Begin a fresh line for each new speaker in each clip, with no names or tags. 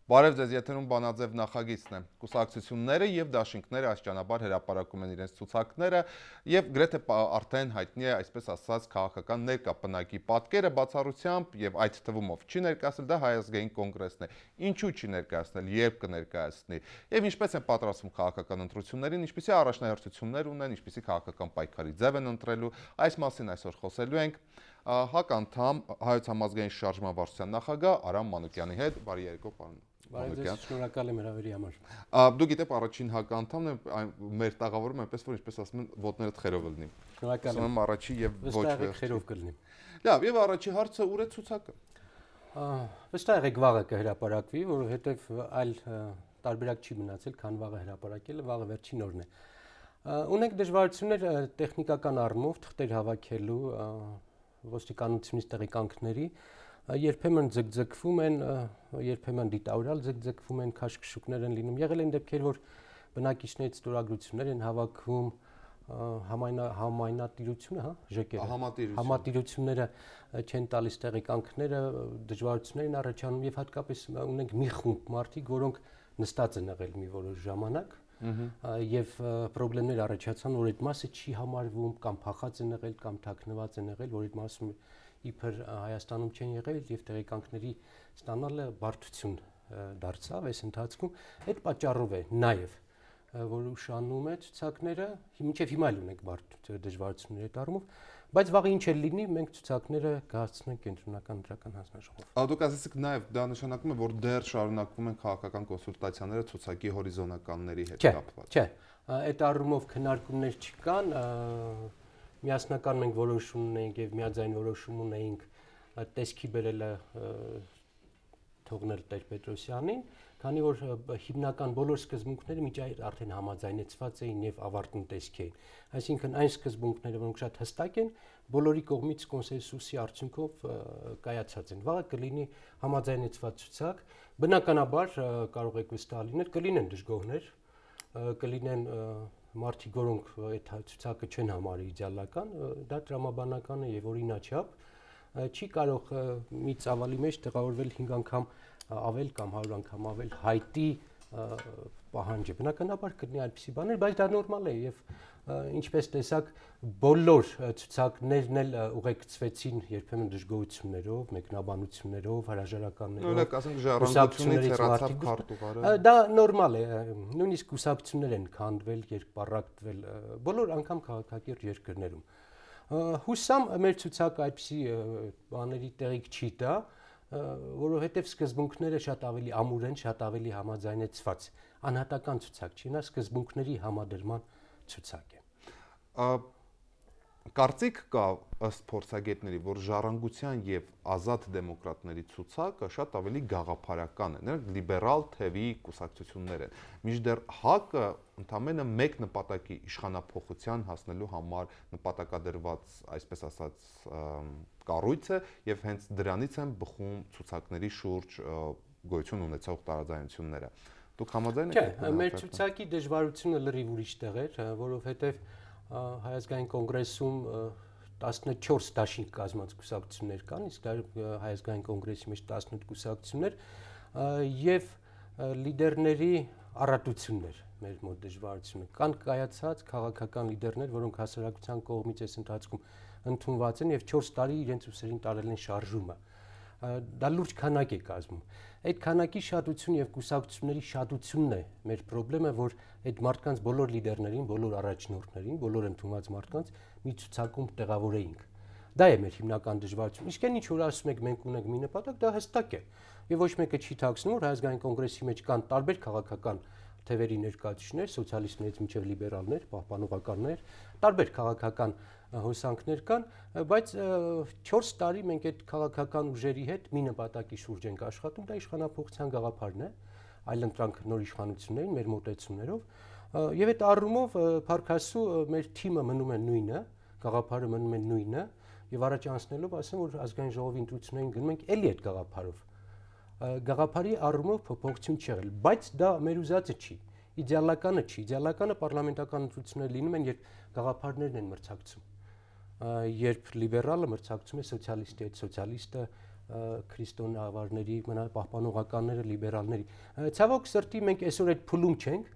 Բարև ձեզ, եթերում բանաձև նախագիծն է։ Կուսակցությունները եւ դաշինքները աստիճանաբար հրապարակում են իրենց ցուցակները եւ գրեթե արդեն հայտնի է, այսպես ասած, քաղաքական ներկապնակի պատկերը բացառությամբ եւ այդ թվումով չի ներկայացել դա Հայ ազգային կոնգրեսն է։ Ինչու չի ներկայացնել, երբ կներկայացնի եւ ինչպես են պատրաստվում քաղաքական ընտրություններին, ինչպիսի առաջնահերթություններ ունեն, ինչպիսի քաղաքական պայքարի ձև են ընտրելու, այս մասին այսօր խոսելու ենք ՀԱԿ անդամ Հայոց համազգային շարժման վարչության նախագահ Արամ Մանուկյանի հետ։ Բարի երեկո, պարոն Մանուկյան։
Շնորհակալ եմ հրավերի համար։
Դուք գիտեք, առաջին ՀԱԿ անդամն է, մեր տաղավարում այնպես որ ինչպես ասում են, ոտներդ խերով լինի։
Շնորհակալ
եմ առաջի եւ ոչ
խերով կլինի։
Լավ, եւ առաջի հարցը ուր է ցուցակը։
Վստահ եք վաղը կհրապարակվի, որովհետեւ այլ տարբերակ չի մնացել, քան վաղը հրապարակելը, վաղը վերջին օրն է։ Ունենք դժվարություններ տեխնիկական առումով թղթեր հավաքելու ոստիկանությունից տեղեկանքների, երբեմն ձգձգվում են, երբեմն դիտավորյալ ձգձգվում են, քաշքշուկներ են լինում։ Եղել են դեպքեր, որ բնակիչներից ստորագրություններ են հավաքվում, համայնատիրությունը, համատիրությունները չեն տալիս տեղեկանքները, դժվարություններ են առաջանում եւ հատկապես ունենք մի խումբ մարդիկ, որոնք նստած են եղել մի որոշ ժամանակ եւ խնդիրներ առաջացան, որ այդ մասը չի համարվում կամ փախած են եղել կամ թաքնված են եղել, որ այդ մասում իբր Հայաստանում չեն եղել եւ տեղեկանքների ստանալը բարդություն դարձավ այս ընթացքում։ Այդ պատճառով է նաեւ որ ուշանում է ցուցակները, մինչեւ հիմա էլ ունենք դժվարություններ այդ առումով, բայց վաղը ինչ էլ լինի, մենք ցուցակները կհասցնենք կենտրոնական դրական հանձնաժողով։
Դուք ասացիք նաեւ դա նշանակում է, որ դեռ շարունակվում են քաղաքական կոնսուլտացիաները ցուցակի հորիզոնականների հետ կապված։
Չէ, այդ առումով քննարկումներ չկան, միասնական մենք որոշում ունենք եւ միաձայն որոշում ունենք տեսքի բերելը թողնել Տեր-Պետրոսյանին, քանի որ հիմնական բոլոր սկզբունքները միջ արդեն համաձայնեցված էին եւ ավարտուն տեսքի էին։ Այսինքն այն սկզբունքները, որոնք շատ հստակ են, բոլորի կողմից կոնսենսուսի արդյունքով կայացած են։ Վաղը կլինի համաձայնեցված ցուցակ, բնականաբար կարող է վստահ լինել, կլինեն դժգոհներ, կլինեն մարդիկ, որոնք այդ ցուցակը չեն համարի իդեալական, դա տրամաբանական է եւ օրինաչափ, չի կարող մի ծավալի մեջ տեղավորվել 5 անգամ ավել կամ 100 անգամ ավել հայտի պահանջը։ Բնականաբար կլինի այդպիսի բաներ, բայց դա նորմալ է եւ ինչպես տեսակ բոլոր ցուցակներն էլ ուղեկցվեցին երբեմն դժգոհություններով, մեկնաբանություններով, հրաժարականներով։
Նույնիսկ ասենք ժառանգությունից հեռացավ քարտուղարը։
Դա նորմալ է, նույնիսկ կուսակցություններ են քանդվել, երկպառակտվել բոլոր անգամ քաղաքակիրթ երկրներում։ Հուսամ մեր ցուցակը այդպիսի բաների տեղիք չի տա, որովհետև սկզբունքները շատ ավելի ամուր են, շատ ավելի համաձայնեցված։ Անհատական ցուցակ չի, նա սկզբունքների համադրման ցուցակ է։
Կարծիք կա ըստ փորձագետների, որ ժառանգության եւ ազատ դեմոկրատների ցուցակը շատ ավելի գաղափարական է, նրանք լիբերալ թևի կուսակցություններ են։ Մինչդեռ ՀԱԿ-ը ընդամենը մեկ նպատակի իշխանափոխության հասնելու համար նպատակադրված, այսպես ասած, կառույց է եւ հենց դրանից են բխում ցուցակների շուրջ գոյություն ունեցող տարաձայնությունները։ Դուք համաձայն եք։
Չէ, մեր ցուցակի դժվարությունը լրիվ ուրիշ տեղ էր, որովհետեւ Հայ ազգային կոնգրեսում 14 դաշինք կազմած կուսակցություններ կան, իսկ Հայ ազգային կոնգրեսի մեջ 18 կուսակցություններ եւ լիդերների առատություններ մեր մոտ դժվարությունը կան կայացած քաղաքական լիդերներ, որոնք հասարակության կողմից այս ընթացքում ընդունված են եւ 4 տարի իրենց ուսերին տարել են շարժումը։ Դա լուրջ քանակ է կազմում։ Այդ քանակի շատություն եւ կուսակցությունների շատությունն է մեր խնդրեմը, որ այդ մարդկանց բոլոր լիդերներին, բոլոր առաջնորդներին, բոլոր ընդունված մարդկանց մի ցուցակում տեղավորեինք։ Դա է մեր հիմնական դժվարությունը։ Իսկ այն ինչ որ ասում եք մենք ունենք մի նպատակ, դա հստակ է։ Եվ ոչ մեկը չի թաքցնում, որ Հայ ազգային կոնգրեսի մեջ կան տարբեր քաղաքական թևերի ներկայացուցիչներ, սոցիալիստներից մինչև լիբերալներ, պահպանողականներ, տարբեր քաղաքական հոսանքներ կան, բայց 4 տարի մենք այդ քաղաքական ուժերի հետ մի նպատակի շուրջ ենք աշխատում, դա իշխանափոխության գաղափարն է, այլընտրանք նոր իշխանություններին մեր մոտեցումներով եւ այդ առումով փառքասու մեր թիմը մնում է նույնը, գաղափարը մնում է նույնը եւ առաջ անցնելով ասեմ, որ ազգային ժողովի ընտրություններին գնում ենք էլի այդ գաղափարով։ Գաղափարի առումով փոփոխություն չի եղել, բայց դա մեր ուզածը չի, իդեալականը չի, իդեալականը պարլամենտական ընտրություններ լինում են, երբ գաղափարներն են մրցակցում, երբ լիբերալը մրցակցում է սոցիալիստի հետ, սոցիալիստը քրիստոնեավարների, պահպանողականները, լիբերալների։ Ցավոք սրտի մենք այսօր այդ փուլում չենք,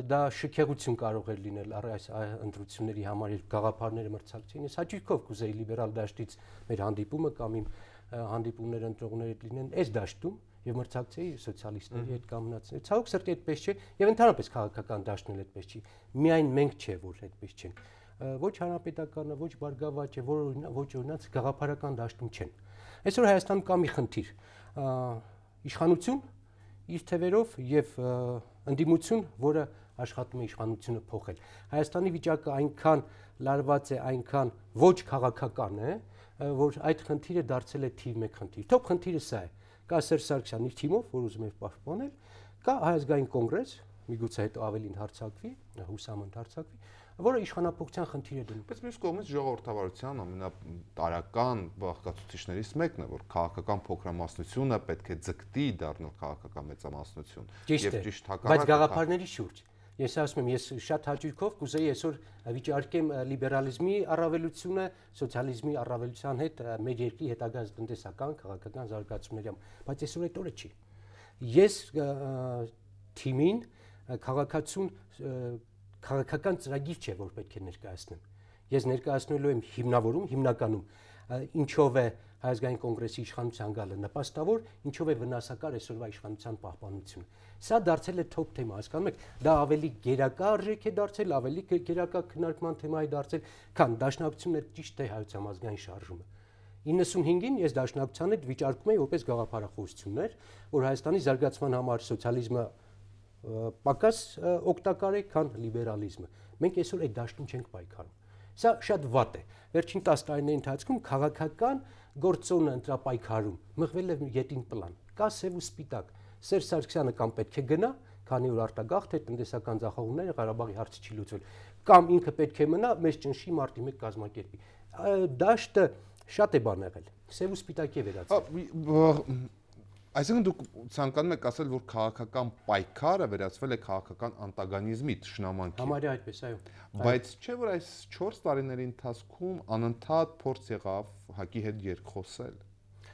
դա շքեղություն կարող էր լինել այս ընտրությունների համար, երբ գաղափարները մրցակցին։ Ես հաճույքով կուզեի լիբերալ դաշտից մեր հանդիպումը կամ իմ հանդիպումները ընտրողների հետ լինեն այս դաշտում եւ մրցակցեի սոցիալիստների հետ կամ մնացել։ Ցավոք սրտի այդպես չէ եւ ընդհանրապես քաղաքական դաշտն էլ այդպես չի։ Միայն մենք չէ, որ այդպես չենք։ Ոչ հանրապետականը, ոչ Բարգավաճը, ոչ օրինաց գաղափարական դաշտում չեն։ Այսօր Հայաստանում կա մի խնդիր։ Իշխանություն իր թևերով եւ ընդդիմություն, որը աշխատում է իշխանությունը փոխել։ Հայաստանի վիճակը այնքան լարված է, այնքան ոչ քաղաքական է, որ այդ խնդիրը դարձել է թիվ 1 խնդիր։ Թող խնդիրը սա է։ Կա Սերժ Սարգսյանն իր թիմով, որ ուզում է պաշտպանել, կա Հայազգային կոնգրես, միգուցե հետո ավելին հարձակվի, հուսամ ընդհարձակվի, որը իշխանապողության խնդիր է դնում։
Բայց մյուս կողմից ժողովրդավարության ամենատարական բաղկացուցիչներից մեկն է, որ քաղաքական փոքրամասնությունը պետք է ձգտի դառնալ քաղաքական մեծամասնություն։
Եվ ճիշտ հակառակը։ Բայց գաղափարների շուրջ։ Ես ասում եմ, ես շատ հաճույքով կուզեի այսօր վիճարկեմ լիբերալիզմի առավելությունը սոցիալիզմի առավելության հետ մեր երկրի հետագա տնտեսական, քաղաքական զարգացումների համար, բայց այսօր այդ օրը չի։ Ես թիմին քաղաքական ծրագիր չէ, որ պետք է ներկայացնեմ։ Ես ներկայացնելու եմ հիմնականում ինչով է Հայազգային կոնգրեսի իշխանության գալը նպաստավոր, ինչով է վնասակար այսօրվա իշխանության պահպանությունը։ Սա դարձել է թոփ թեմա, հասկանում եք, դա ավելի գերակա արժեք է դարձել, ավելի գերակա քննարկման թեմա է դարձել, քան դաշնակցությունն է ճիշտ է հայոց համազգային շարժումը։ 95-ին ես դաշնակցության հետ վիճարկում էի որպես գաղափարախոսություններ, որ Հայաստանի զարգացման համար սոցիալիզմը պակաս օգտակար է, քան լիբերալիզմը։ Մենք այսօր այդ դաշտում չենք պայքարում։ Սա շատ վատ է։ Վերջին 10 տարիների ընթացքում քաղաքական գործոնը ընտրապայքարում մղվել է յետին պլան։ Կա սև ու սպիտակ։ Սերժ Սարգսյանը կամ պետք է գնա, քանի որ արտագաղթ է տնտեսական ձախողումները Ղարաբաղի հարցը չի լուծվել, կամ ինքը պետք է մնա, մեզ ճնշի մարտի 1 կազմակերպի։ Դաշտը շատ է բան եղել։ Սև ու սպիտակի է վերածվել։
Այսինքն դուք ցանկանում եք ասել, որ քաղաքական պայքարը վերածվել է քաղաքական անտագոնիզմի թշնամանքի։
Համարյա այդպես, այո։
Բայց չէ՞ որ այս 4 տարիների ընթացքում անընդհատ փորձ եղավ ՀԱԿ-ի հետ երկխոսել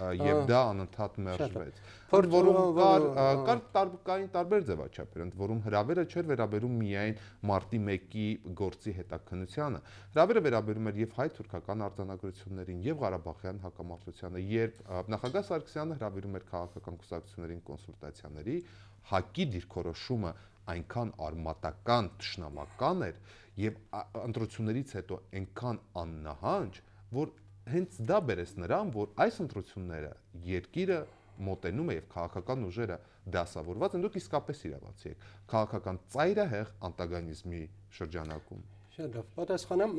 եւ դա անընդհատ մերժվեց։ Որում կային տարբեր ձևաչափեր, ընդ որում հրավերը չէր վերաբերում միայն մարտի 1-ի գործի հետաքննությանը։ Հրավերը վերաբերում էր եւ հայ-թուրքական արձանագրություններին եւ Ղարաբաղյան հակամարտությանը, երբ նախագահ Սարգսյանը հրավիրում էր քաղաքական կուսակցություններին կոնսուլտացիաների, ՀԱԿ-ի դիրքորոշումը այնքան արմատական, թշնամական էր եւ ընտրություններից հետո այնքան աննահանջ, որ հենց դա բերեց նրան, որ այս ընտրությունները երկիրը մոտենում է եւ քաղաքական ուժերը դասավորված են, դուք իսկապես իրավացի եք քաղաքական ծայրահեղ անտագոնիզմի շրջանակում։
Շատ լավ, պատասխանեմ,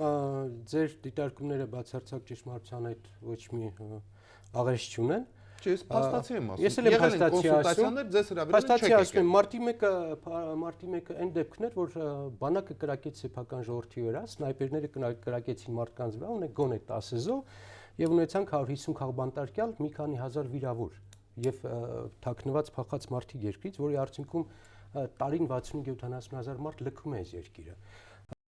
ձեր դիտարկումները բացարձակ ճշմարտության հետ ոչ մի աղերս չունեն։
Ես փաստացի եմ ասում։
Ես էլ եմ փաստացի ասում,
ձեզ հրավիրել
փաստացի ասում եմ, մարտի 1-ը այն դեպքն էր, որ բանակը կրակեց սեփական ժողովրդի վրա, սնայպերները կրակեցին մարդկանց վրա, ունեք գոնե 10 զոհ եւ ունեցանք 150 քաղբանտարկյալ, մի քանի հազար վիրավոր եւ թաքնված փախած մարդիկ երկրից, որի արդյունքում տարին 65-70 հազար մարդ լքում է այս երկիրը։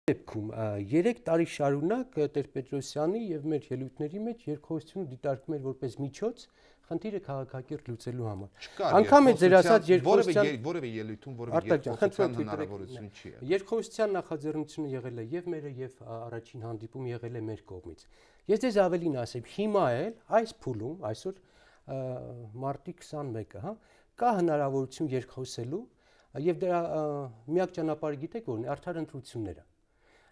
Դեպքում 3 տարի շարունակ Տեր-Պետրոսյանի եւ մեր ելույթների մեջ երկխոսությունը դիտարկում էր որպես միջոց խնդիրը քաղաքակիրթ լուծելու համար։ Անկամ է ձեր ասած երկխոսության
որևէ ելույթում որևէ երկխոսության հնարավորություն չի եղել։
Երկխոսության նախաձեռնությունը եղել է եւ մերը եւ առաջին հանդիպում եղել է մեր կողմից։ Ես ձեզ ավելին ասեմ, հիմա էլ այս փուլում այսօր մարտի 21-ը, հա, կա հնարավորություն երկխոսելու եւ դրա միակ ճանապարհը գիտեք որն է, արդար ընտրությունները։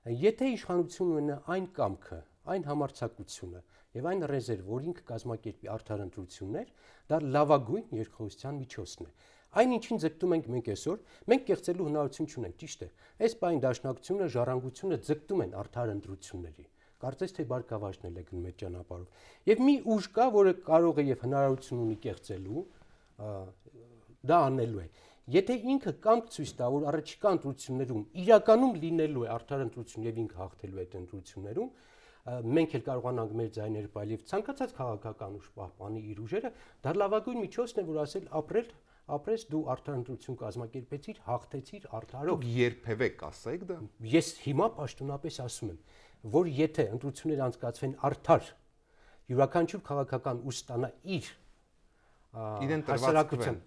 Եթե իշխանությունը ունենա այն կամքը, այն համարձակությունը եւ այն ռեզերվը, որ ինքը կազմակերպի արդար ընտրություններ, դա լավագույն երկխոսության միջոցն է։ Այն ինչին ձգտում ենք մենք այսօր, մենք կեղծելու հնարավորություն չունենք, ճիշտ է։ Այս բան դաշնակցությունը, ժառանգությունը ձգտում են արդար ընտրությունների։ Կարծես թե Բարգավաճն էլ է գնում այդ ճանապարհով։ Եվ մի ուժ կա, որը կարող է եւ հնարավորություն ունի կեղծելու, դա անելու է։ Եթե ինքը կամք ցույց տա, որ առաջիկա ընտրություններում իրականում լինելու է արդար ընտրություն եւ ինքը հաղթելու է այդ ընտրություններում, մենք էլ կարողանանք մեր ձայները պայել եւ ցանկացած քաղաքական ուժ պահպանի իր ուժերը, դա լավագույն միջոցն է, որ ասել ապրես դու արդար ընտրություն կազմակերպեցիր, հաղթեցիր արդարով։
Երբևէ կասեք դա։
Ես հիմա պաշտոնապես ասում եմ, որ եթե ընտրությունները անցկացվեն արդար յուրաքանչյուր քաղաքական ուժ ստանա իր
իրեն
հասարակության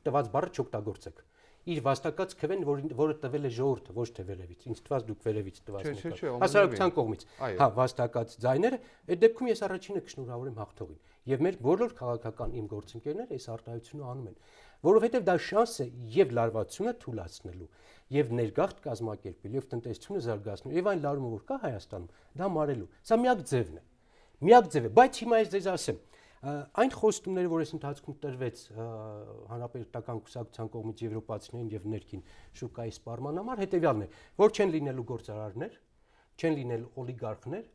տված բառը չօգտագործեք։ Իր վաստակած քվեն, որը տվել է ժողովուրդը, ոչ թե վերևից։ Ինձ թվաց դուք վերևից տված եք։ Հասարակության կողմից։ Հա, վաստակած ձայները, այդ դեպքում ես առաջինը կշնորհավորեմ հաղթողին։ Եվ մեր բոլոր քաղաքական իմ գործընկերները այս արտահայտությունը անում են, որովհետև դա շանս է եւ լարվածությունը թույլատնելու, եւ ներգաղթ կազմակերպել, եւ տնտեսությունը զարգացնել, եւ այն լարումը, որ կա Հայաստանում, դա մարելու։ Սա միակ ձևն է։ Միակ ձևը, բայց հիմա ես ձեզ ասեմ, այն խոստումները, որ այս ընթացքում տրվեց հանրապետական կուսակցության կողմից եվրոպացիներին եւ ներքին շուկայի սպառման համար, հետեւյալն է, որ չեն լինելու գործարարներ, չեն լինելու օլիգարխներ,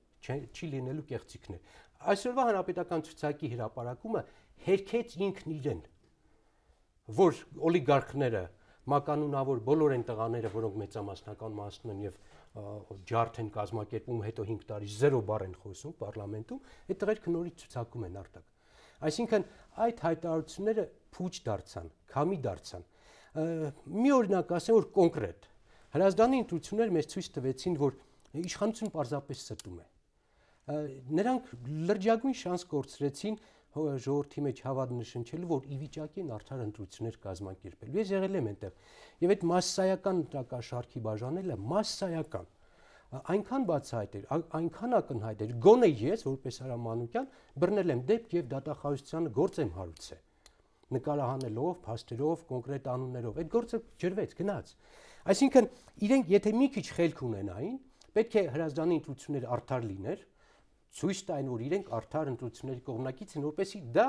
չի լինելու կեղծիքներ։ Այսօրվա հանրապետական ցուցակի հրապարակումը հերքեց ինքն իրեն, որ օլիգարխները մականունավոր բոլոր են տղաները, որոնք մեծամասնական մասն են եւ ջարդ են կազմակերպում, հետո 5 տարի 0 բառ են խոսում պարլամենտում, այդ տղերքը նորից ցուցակում են արտակ։ Այսինքն այդ հայտարարությունները փուչ դարձան, քամի դարձան։ Մի օրինակ ասեմ, որ կոնկրետ Հրազդանի ընտրությունները մեզ ցույց տվեցին, որ իշխանությունը պարզապես ստում է։ Նրանք լրջագույն շանս կորցրեցին ժողովրդի մեջ հավատ նշնչելու, որ ի վիճակի են արդար ընտրություններ կազմակերպել։ Ես եղել եմ այնտեղ, եւ այդ մասսայական ընտրակաշարքի բաժանելը մասսայական այնքան բացահայտ էր, այնքան ակնհայտ էր, գոնե ես որպես Արա Մանուկյան բռնել եմ դեպք եւ դատախազությանը գործ եմ հարուցել, նկարահանելով, փաստերով, կոնկրետ անուններով, այդ գործը ջրվեց, գնաց։ Այսինքն իրենք եթե մի քիչ խելք ունենային, պետք է Հրազդանի ընտրությունները արդար լիներ, ցույց տային, որ իրենք արդար ընտրությունների կողմնակից են, որպեսզի դա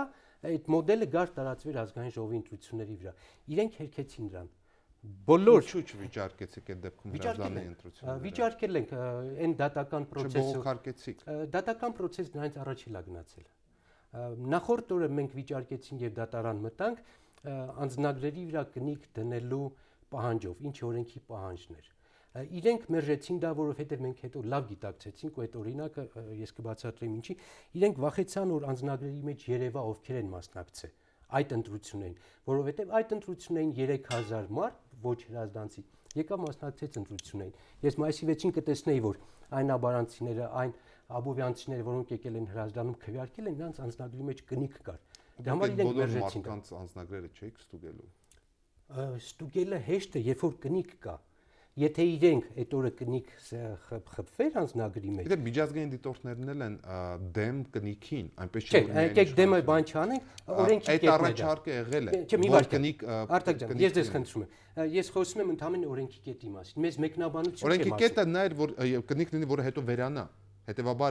այդ մոդելը գար տարածվեր ազգային ժողովի ընտրությունների վրա։ Իրենք հերքեցին դրան։ Բոլոր
վիճարկեցիք այդ դեպքում Հրազդանի ընտրությունները։
Վիճարկել ենք այն դատական process-ը։
Չբողոքարկեցիք։
Դատական process նրանց առաջ էլա գնացել։ Նախորդ օրը մենք վիճարկեցինք եւ դատարան մտանք անձնագրերի վրա կնիկ դնելու պահանջով, ինչ օրենքի պահանջն էր։ Իրենք մերժեցին դա, որովհետև մենք հետո լավ գիտակցեցինք, ու այդ օրինակը ես կբացատրեմ ինչի, իրենք վախեցան, որ անձնագրերի մեջ երևա ովքեր են մասնակցել այդ ընտրություններին, որովհետև այդ ընտրություններին 3000 մարդ, ոչ հրազդանցի, եկավ մասնակցեց ընտրություններին։ Ես մայիսի 6-ին կտեսնեի, որ այն աբարանցիները, այն աբովյանցիները, որոնք եկել են Հրազդանում քվեարկել են, նրանց անձնագրի մեջ կնիկ կար։ Դա համար իրենք մերժեցին։
Մարդկանց անձնագրերը չէիք ստուգելու։
Ստուգելը հեշտ է, երբ որ կնիկ կա։ Եթե իրենք այդ օրը կնիկ խփվեր անձնագրի մեջ։
Դե միջազգային դիտորդներն էլ են դեմ կնիկին, այնպես չէ։
Չէ, եկեք դեմը բան չանենք, օրենքի կետն է։
Այդ առաջարկը եղել է։
Չէ, մի վարք։ Արտակ ջան, ես ձեզ խնդրում եմ։ Ես խոսում եմ ընդհանրապես օրենքի կետի մասին։ Մեզ մեկնաբանություն չէ։
Օրենքի կետը նա էր, որ կնիկ լինի, որը հետո վերանա։ Հետևաբար